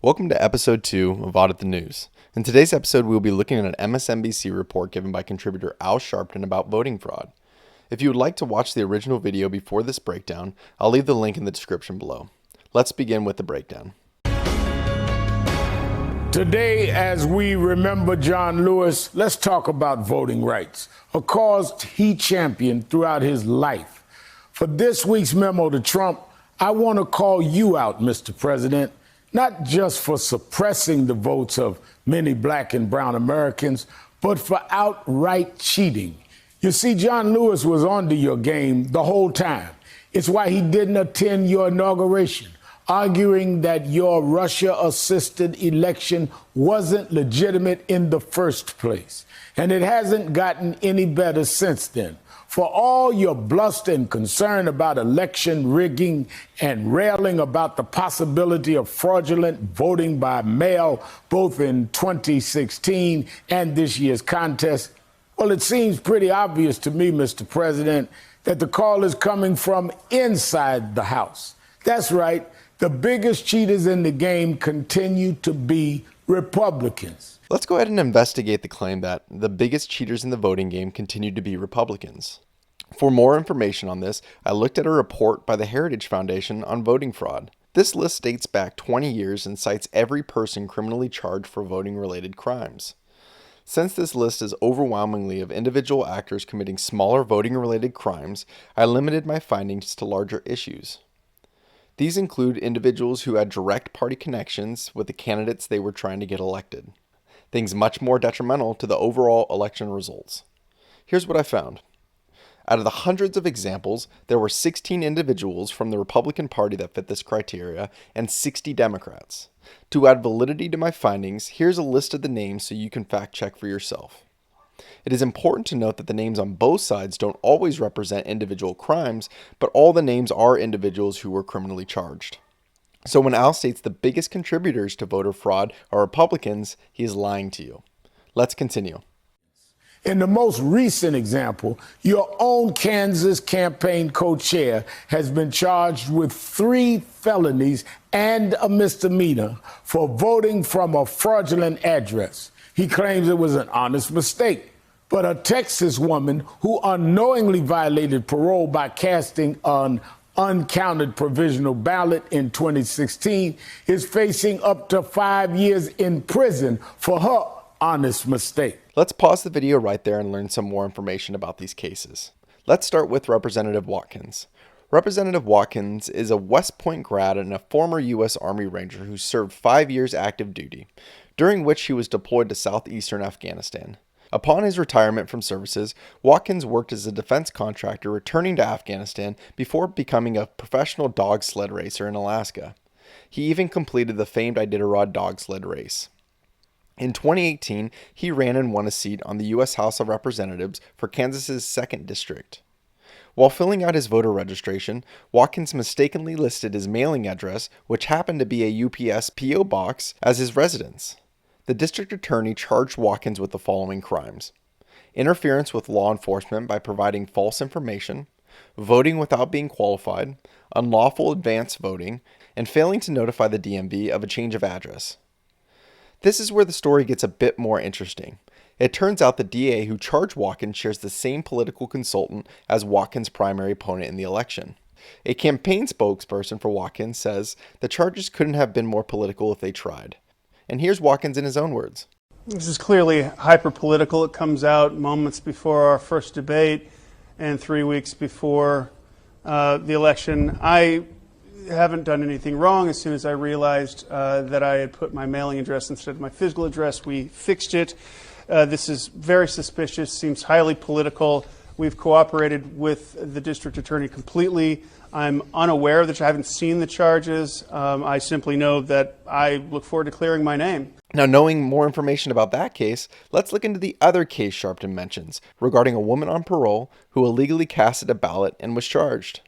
Welcome to episode 2 of Audit the News. In today's episode, we will be looking at an MSNBC report given by contributor Al Sharpton about voting fraud. If you would like to watch the original video before this breakdown, I'll leave the link in the description below. Let's begin with the breakdown. Today, as we remember John Lewis, let's talk about voting rights, a cause he championed throughout his life. For this week's memo to Trump, I want to call you out, Mr. President, not just for suppressing the votes of many black and brown Americans, but for outright cheating. You see, John Lewis was onto your game the whole time. It's why he didn't attend your inauguration, arguing that your Russia-assisted election wasn't legitimate in the first place. And it hasn't gotten any better since then. For all your bluster and concern about election rigging and railing about the possibility of fraudulent voting by mail, both in 2016 and this year's contest, well, it seems pretty obvious to me, Mr. President, that the call is coming from inside the House. That's right. The biggest cheaters in the game continue to be Republicans. Let's go ahead and investigate the claim that the biggest cheaters in the voting game continue to be Republicans. For more information on this, I looked at a report by the Heritage Foundation on voting fraud. This list dates back 20 years and cites every person criminally charged for voting-related crimes. Since this list is overwhelmingly of individual actors committing smaller voting-related crimes, I limited my findings to larger issues. These include individuals who had direct party connections with the candidates they were trying to get elected, things much more detrimental to the overall election results. Here's what I found. Out of the hundreds of examples, there were 16 individuals from the Republican Party that fit this criteria and 60 Democrats. To add validity to my findings, here's a list of the names so you can fact check for yourself. It is important to note that the names on both sides don't always represent individual crimes, but all the names are individuals who were criminally charged. So when Al states the biggest contributors to voter fraud are Republicans, he is lying to you. Let's continue. In the most recent example, your own Kansas campaign co-chair has been charged with 3 felonies and a misdemeanor for voting from a fraudulent address. He claims it was an honest mistake. But a Texas woman who unknowingly violated parole by casting an uncounted provisional ballot in 2016 is facing up to 5 years in prison for her honest mistake. Let's pause the video right there and learn some more information about these cases. Let's start with Representative Watkins. Representative Watkins is a West Point grad and a former U.S. Army Ranger who served 5 years active duty, during which he was deployed to southeastern Afghanistan. Upon his retirement from services, Watkins worked as a defense contractor returning to Afghanistan before becoming a professional dog sled racer in Alaska. He even completed the famed Iditarod dog sled race. In 2018, he ran and won a seat on the U.S. House of Representatives for Kansas's 2nd District. While filling out his voter registration, Watkins mistakenly listed his mailing address, which happened to be a UPS P.O. box, as his residence. The district attorney charged Watkins with the following crimes: interference with law enforcement by providing false information, voting without being qualified, unlawful advance voting, and failing to notify the DMV of a change of address. This is where the story gets a bit more interesting. It turns out the DA who charged Watkins shares the same political consultant as Watkins' primary opponent in the election. A campaign spokesperson for Watkins says the charges couldn't have been more political if they tried. And here's Watkins in his own words. This is clearly hyper-political. It comes out moments before our first debate and 3 weeks before the election. I haven't done anything wrong. As soon as I realized that I had put my mailing address instead of my physical address, we fixed it. This is very suspicious, seems highly political. We've cooperated with the district attorney completely. I'm unaware that I haven't seen the charges. I simply know that I look forward to clearing my name. Now, knowing more information about that case, let's look into the other case Sharpton mentions regarding a woman on parole who illegally casted a ballot and was charged.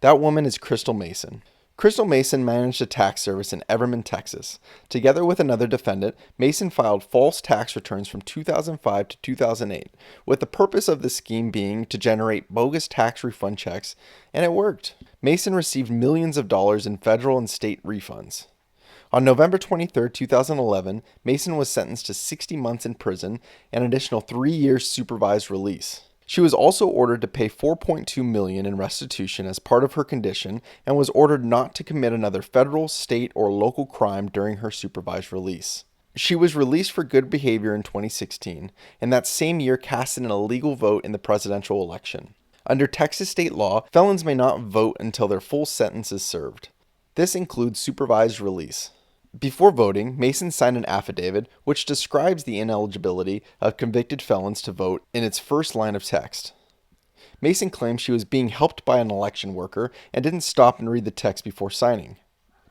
That woman is Crystal Mason. Crystal Mason managed a tax service in Everman, Texas. Together with another defendant, Mason filed false tax returns from 2005 to 2008, with the purpose of the scheme being to generate bogus tax refund checks, and it worked. Mason received millions of dollars in federal and state refunds. On November 23, 2011, Mason was sentenced to 60 months in prison and an additional 3 years supervised release. She was also ordered to pay $4.2 million in restitution as part of her condition and was ordered not to commit another federal, state, or local crime during her supervised release. She was released for good behavior in 2016, and that same year cast an illegal vote in the presidential election. Under Texas state law, felons may not vote until their full sentence is served. This includes supervised release. Before voting, Mason signed an affidavit which describes the ineligibility of convicted felons to vote in its first line of text. Mason claims she was being helped by an election worker and didn't stop and read the text before signing.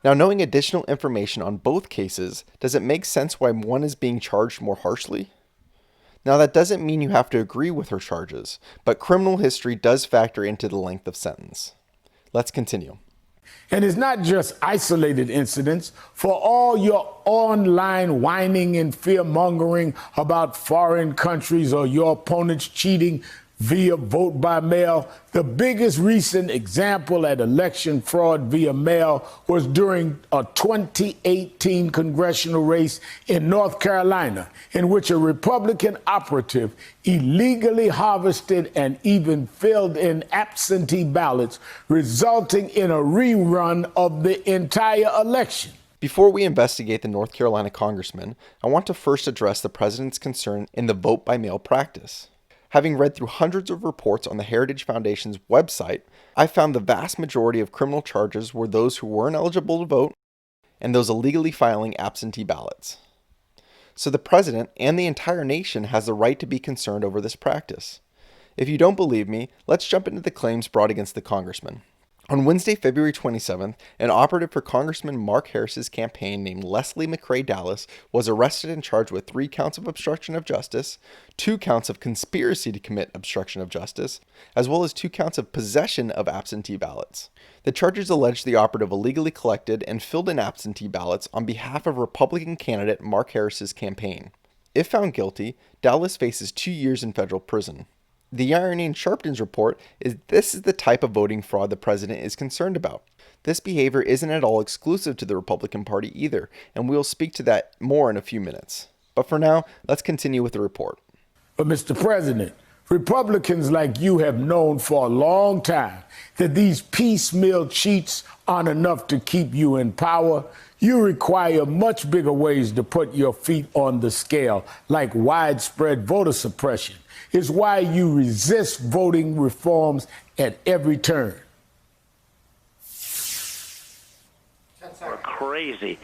Now, knowing additional information on both cases, does it make sense why one is being charged more harshly? Now, that doesn't mean you have to agree with her charges, but criminal history does factor into the length of sentence. Let's continue. And it's not just isolated incidents. For all your online whining and fear-mongering about foreign countries or your opponents cheating via vote by mail, the biggest recent example at election fraud via mail was during a 2018 congressional race in North Carolina, in which a Republican operative illegally harvested and even filled in absentee ballots, resulting in a rerun of the entire election. Before we investigate the North Carolina congressman, I want to first address the president's concern in the vote by mail practice. Having read through hundreds of reports on the Heritage Foundation's website, I found the vast majority of criminal charges were those who weren't eligible to vote and those illegally filing absentee ballots. So the president and the entire nation has the right to be concerned over this practice. If you don't believe me, let's jump into the claims brought against the congressman. On Wednesday, February 27th, an operative for Congressman Mark Harris's campaign named Leslie McCrae Dallas was arrested and charged with 3 counts of obstruction of justice, 2 counts of conspiracy to commit obstruction of justice, as well as 2 counts of possession of absentee ballots. The charges allege the operative illegally collected and filled in absentee ballots on behalf of Republican candidate Mark Harris's campaign. If found guilty, Dallas faces 2 years in federal prison. The irony in Sharpton's report is this is the type of voting fraud the president is concerned about. This behavior isn't at all exclusive to the Republican Party either, and we'll speak to that more in a few minutes. But for now, let's continue with the report. But Mr. President, Republicans like you have known for a long time that these piecemeal cheats aren't enough to keep you in power. You require much bigger ways to put your feet on the scale, like widespread voter suppression. It's why you resist voting reforms at every turn. We're crazy.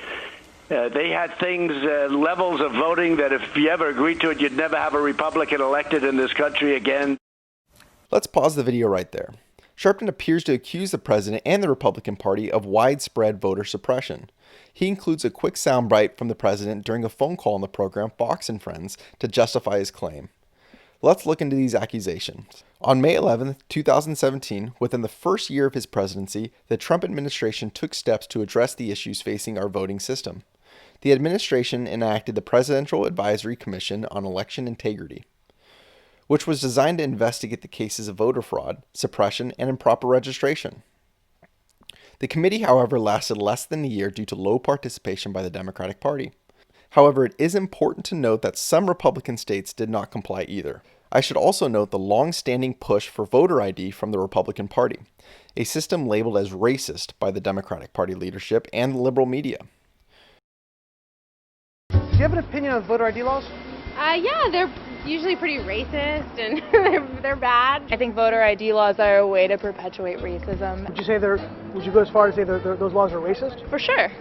They had things, levels of voting that if you ever agreed to it, you'd never have a Republican elected in this country again. Let's pause the video right there. Sharpton appears to accuse the president and the Republican Party of widespread voter suppression. He includes a quick soundbite from the president during a phone call on the program Fox and Friends to justify his claim. Let's look into these accusations. On May 11, 2017, within the first year of his presidency, the Trump administration took steps to address the issues facing our voting system. The administration enacted the Presidential Advisory Commission on Election Integrity, which was designed to investigate the cases of voter fraud, suppression, and improper registration. The committee, however, lasted less than a year due to low participation by the Democratic Party. However, it is important to note that some Republican states did not comply either. I should also note the long-standing push for voter ID from the Republican Party, a system labeled as racist by the Democratic Party leadership and the liberal media. Do you have an opinion on voter ID laws? Yeah, they're usually pretty racist and they're bad. I think voter ID laws are a way to perpetuate racism. Would you go as far as say those laws are racist? For sure.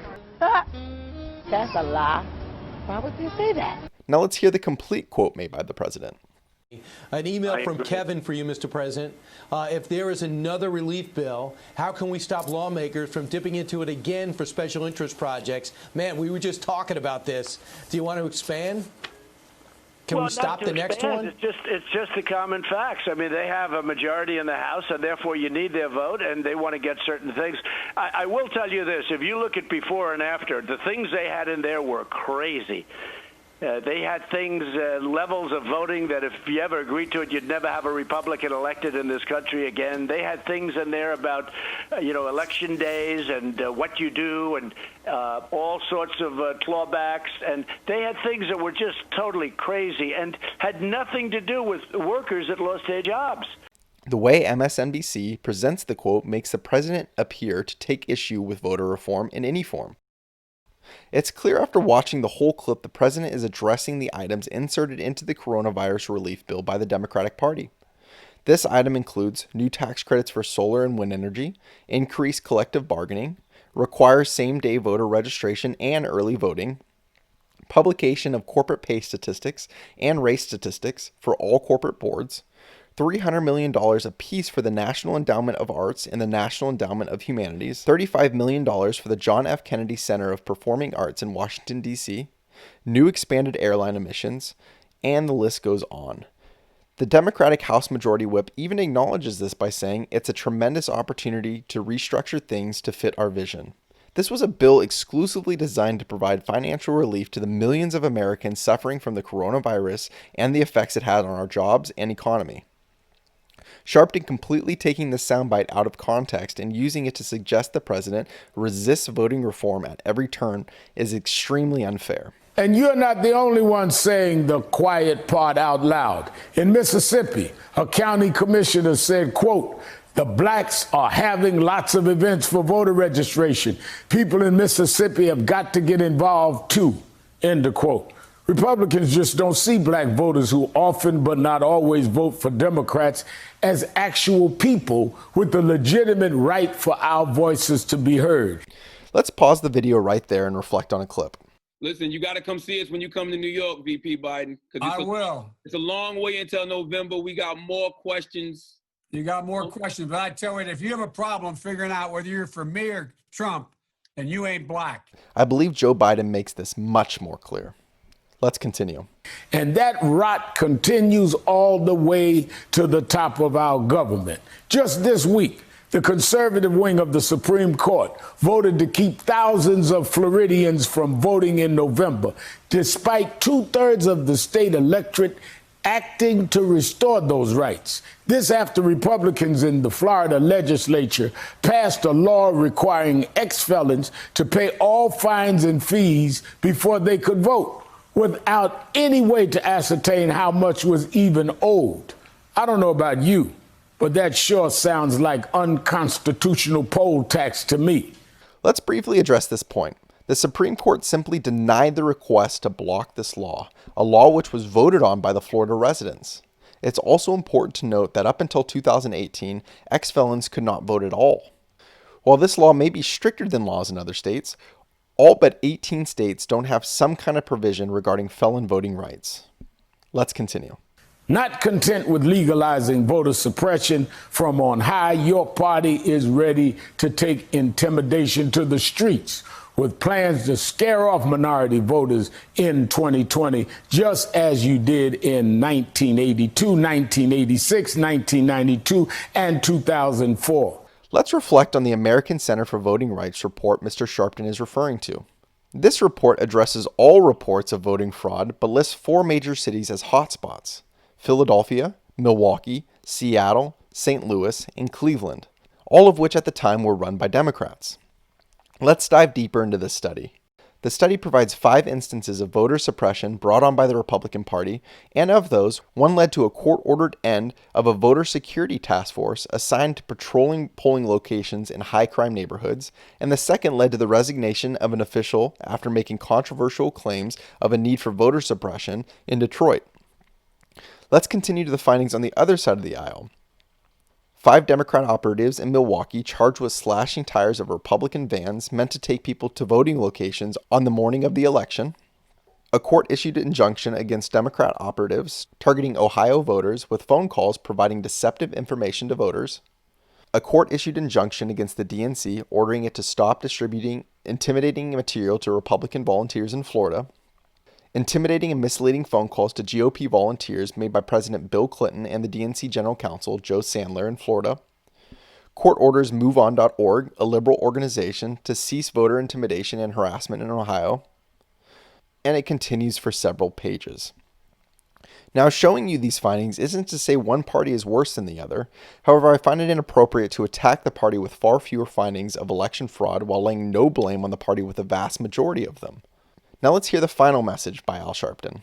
That's a lie. Why would they say that? Now let's hear the complete quote made by the president. An email from Kevin for you, Mr. President. If there is another relief bill, how can we stop lawmakers from dipping into it again for special interest projects? Man, we were just talking about this. Do you want to expand? Can we stop the next one? It's just the common facts. I mean, they have a majority in the House, and therefore you need their vote, and they want to get certain things. I will tell you this. If you look at before and after, the things they had in there were crazy. They had things, levels of voting that if you ever agreed to it, you'd never have a Republican elected in this country again. They had things in there about, election days and what you do and all sorts of clawbacks. And they had things that were just totally crazy and had nothing to do with workers that lost their jobs. The way MSNBC presents the quote makes the president appear to take issue with voter reform in any form. It's clear after watching the whole clip the president is addressing the items inserted into the coronavirus relief bill by the Democratic Party. This item includes new tax credits for solar and wind energy, increased collective bargaining, requires same-day voter registration and early voting, publication of corporate pay statistics and race statistics for all corporate boards, $300 million apiece for the National Endowment of Arts and the National Endowment of Humanities, $35 million for the John F. Kennedy Center of Performing Arts in Washington, D.C., new expanded airline emissions, and the list goes on. The Democratic House Majority Whip even acknowledges this by saying it's a tremendous opportunity to restructure things to fit our vision. This was a bill exclusively designed to provide financial relief to the millions of Americans suffering from the coronavirus and the effects it had on our jobs and economy. Sharpton completely taking the soundbite out of context and using it to suggest the president resists voting reform at every turn is extremely unfair. And you're not the only one saying the quiet part out loud. In Mississippi, a county commissioner said, quote, "The blacks are having lots of events for voter registration. People in Mississippi have got to get involved too," end of quote. Republicans just don't see black voters who often but not always vote for Democrats as actual people with the legitimate right for our voices to be heard. Let's pause the video right there and reflect on a clip. Listen, you got to come see us when you come to New York, VP Biden. I will. It's a long way until November. We got more questions. You got more questions, but I tell you, if you have a problem figuring out whether you're for me or Trump, then you ain't black. I believe Joe Biden makes this much more clear. Let's continue. And that rot continues all the way to the top of our government. Just this week, the conservative wing of the Supreme Court voted to keep thousands of Floridians from voting in November, despite 2/3 of the state electorate acting to restore those rights. This after Republicans in the Florida legislature passed a law requiring ex-felons to pay all fines and fees before they could vote, without any way to ascertain how much was even owed. I don't know about you, but that sure sounds like unconstitutional poll tax to me. Let's briefly address this point. The Supreme Court simply denied the request to block this law, a law which was voted on by the Florida residents. It's also important to note that up until 2018, ex-felons could not vote at all. While this law may be stricter than laws in other states, all but 18 states don't have some kind of provision regarding felon voting rights. Let's continue. Not content with legalizing voter suppression from on high, your party is ready to take intimidation to the streets with plans to scare off minority voters in 2020, just as you did in 1982, 1986, 1992, and 2004. Let's reflect on the American Center for Voting Rights report Mr. Sharpton is referring to. This report addresses all reports of voting fraud, but lists 4 major cities as hotspots: Philadelphia, Milwaukee, Seattle, St. Louis, and Cleveland, all of which at the time were run by Democrats. Let's dive deeper into this study. The study provides 5 instances of voter suppression brought on by the Republican Party, and of those, one led to a court-ordered end of a voter security task force assigned to patrolling polling locations in high-crime neighborhoods, and the second led to the resignation of an official after making controversial claims of a need for voter suppression in Detroit. Let's continue to the findings on the other side of the aisle. 5 Democrat operatives in Milwaukee charged with slashing tires of Republican vans meant to take people to voting locations on the morning of the election. A court-issued injunction against Democrat operatives targeting Ohio voters with phone calls providing deceptive information to voters. A court-issued injunction against the DNC ordering it to stop distributing intimidating material to Republican volunteers in Florida. Intimidating and misleading phone calls to GOP volunteers made by President Bill Clinton and the DNC General Counsel Joe Sandler in Florida. Court orders MoveOn.org, a liberal organization, to cease voter intimidation and harassment in Ohio. and it continues for several pages. Now, showing you these findings isn't to say one party is worse than the other. However, I find it inappropriate to attack the party with far fewer findings of election fraud while laying no blame on the party with a vast majority of them. Now let's hear the final message by Al Sharpton.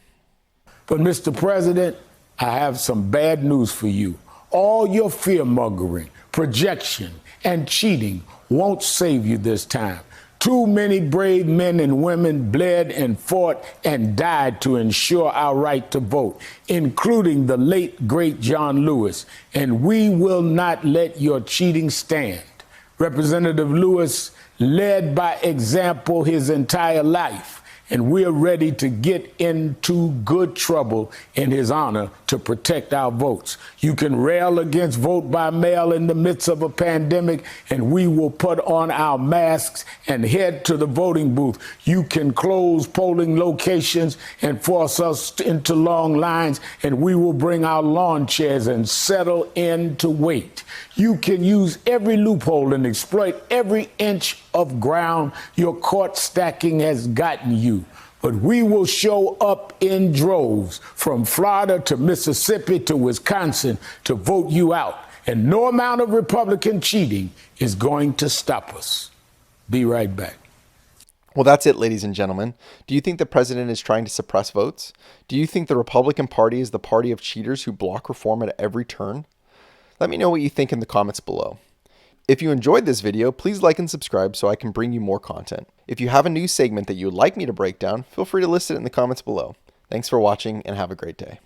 But Mr. President, I have some bad news for you. All your fear-mongering, projection, and cheating won't save you this time. Too many brave men and women bled and fought and died to ensure our right to vote, including the late, great John Lewis, and we will not let your cheating stand. Representative Lewis led by example his entire life, and we're ready to get into good trouble in his honor to protect our votes. You can rail against vote by mail in the midst of a pandemic, and we will put on our masks and head to the voting booth. You can close polling locations and force us into long lines, and we will bring our lawn chairs and settle in to wait. You can use every loophole and exploit every inch of ground your court stacking has gotten you. But we will show up in droves from Florida to Mississippi to Wisconsin to vote you out. And no amount of Republican cheating is going to stop us. Be right back. Well, that's it, ladies and gentlemen. Do you think the president is trying to suppress votes? Do you think the Republican Party is the party of cheaters who block reform at every turn? Let me know what you think in the comments below. If you enjoyed this video, please like and subscribe so I can bring you more content. If you have a new segment that you would like me to break down, feel free to list it in the comments below. Thanks for watching and have a great day.